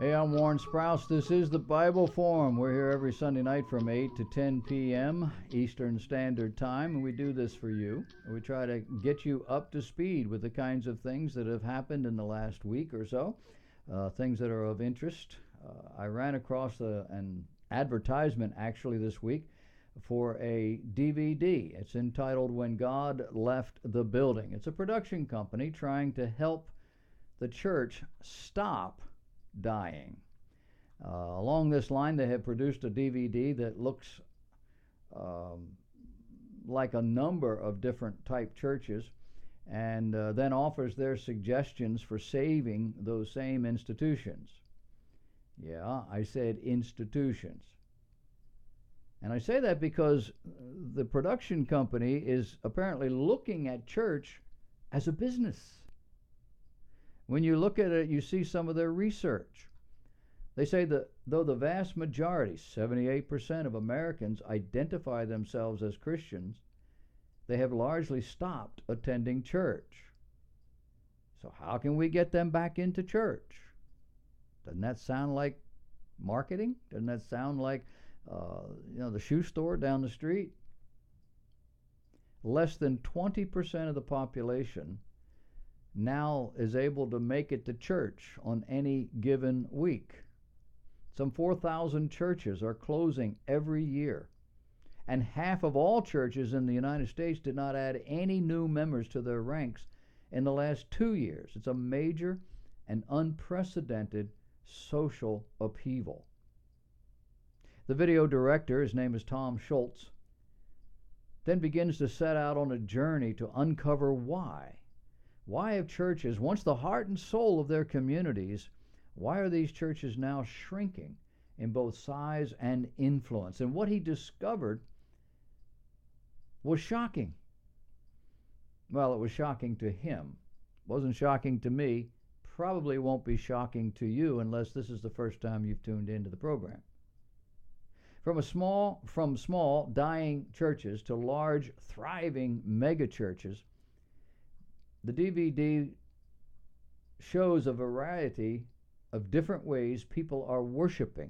Hey, I'm Warren Sprouse. This is the Bible Forum. We're here every Sunday night from 8 to 10 p.m. Eastern Standard Time, and we do this for you. We try to get you up to speed with the kinds of things that have happened in the last week or so, things that are of interest. I ran across an advertisement actually this week for a DVD. It's entitled When God Left the Building. It's a production company trying to help the church stop dying. Along this line, they have produced a DVD that looks like a number of different type churches, and then offers their suggestions for saving those same institutions. Yeah, I said institutions. And I say that because the production company is apparently looking at church as a business. When you look at it, you see some of their research. They say that though the vast majority, 78% of Americans, identify themselves as Christians, they have largely stopped attending church. So how can we get them back into church? Doesn't that sound like marketing? Doesn't that sound like the shoe store down the street? Less than 20% of the population now is able to make it to church on any given week. Some 4,000 churches are closing every year, and half of all churches in the United States did not add any new members to their ranks in the last 2 years. It's a major and unprecedented social upheaval. The video director, his name is Tom Schultz, then begins to set out on a journey to uncover why. Why have churches, once the heart and soul of their communities, why are these churches now shrinking in both size and influence? And what he discovered was shocking. Well, it was shocking to him. It wasn't shocking to me. Probably won't be shocking to you unless this is the first time you've tuned into the program. From small dying churches to large thriving mega churches, the DVD shows a variety of different ways people are worshiping.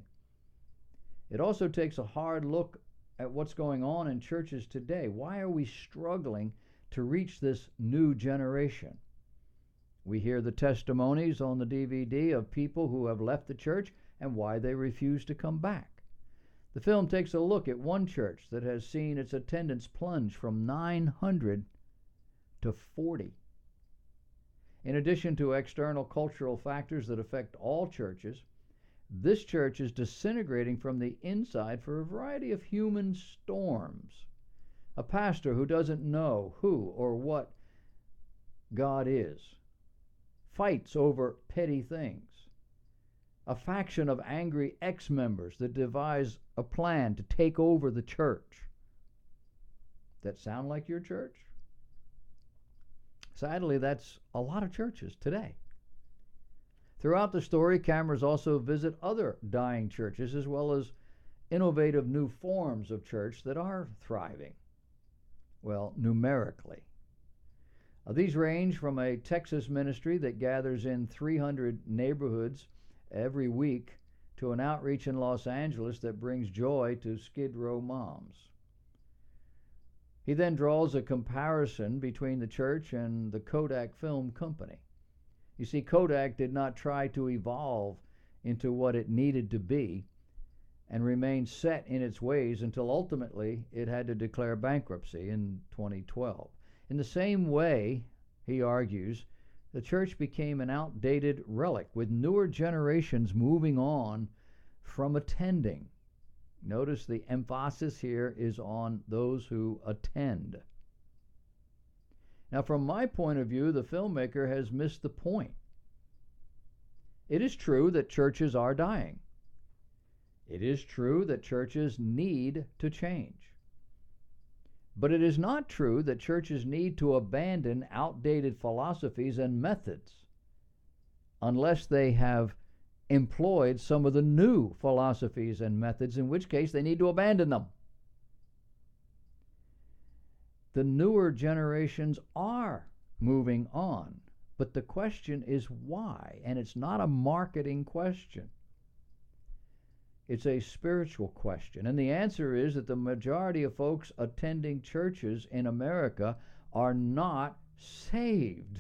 It also takes a hard look at what's going on in churches today. Why are we struggling to reach this new generation? We hear the testimonies on the DVD of people who have left the church and why they refuse to come back. The film takes a look at one church that has seen its attendance plunge from 900 to 40. In addition to external cultural factors that affect all churches, this church is disintegrating from the inside for a variety of human storms. A pastor who doesn't know who or what God is, fights over petty things, a faction of angry ex-members that devise a plan to take over the church. That sound like your church? Sadly, that's a lot of churches today. Throughout the story, cameras also visit other dying churches as well as innovative new forms of church that are thriving. Well, numerically. These range from a Texas ministry that gathers in 300 neighborhoods every week to an outreach in Los Angeles that brings joy to Skid Row moms. He then draws a comparison between the church and the Kodak Film Company. You see, Kodak did not try to evolve into what it needed to be and remain set in its ways until ultimately it had to declare bankruptcy in 2012. In the same way, he argues, the church became an outdated relic, with newer generations moving on from attending. Notice the emphasis here is on those who attend. Now, from my point of view, the filmmaker has missed the point. It is true that churches are dying. It is true that churches need to change. But it is not true that churches need to abandon outdated philosophies and methods unless they have employed some of the new philosophies and methods, in which case they need to abandon them. The newer generations are moving on, but the question is why, and it's not a marketing question. It's a spiritual question. And the answer is that the majority of folks attending churches in America are not saved.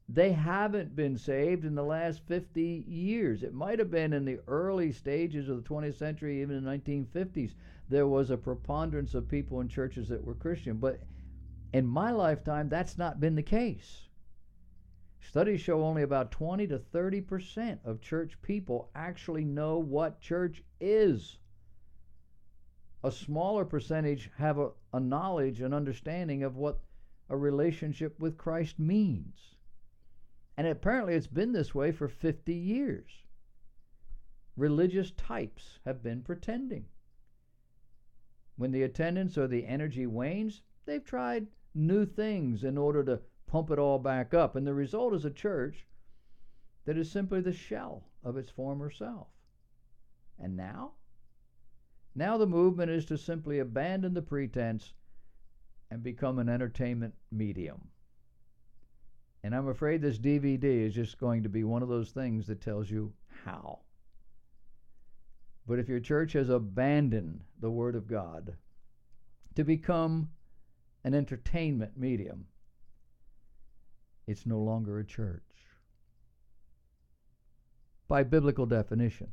They haven't been saved in the last 50 years. It might have been in the early stages of the 20th century, even in the 1950s, there was a preponderance of people in churches that were Christian. But in my lifetime, that's not been the case. Studies show only about 20 to 30% of church people actually know what church is. A smaller percentage have a knowledge and understanding of what a relationship with Christ means. And apparently it's been this way for 50 years. Religious types have been pretending. When the attendance or the energy wanes, they've tried new things in order to pump it all back up. And the result is a church that is simply the shell of its former self. And now? Now the movement is to simply abandon the pretense and become an entertainment medium. And I'm afraid this DVD is just going to be one of those things that tells you how. But if your church has abandoned the Word of God to become an entertainment medium, it's no longer a church by biblical definition.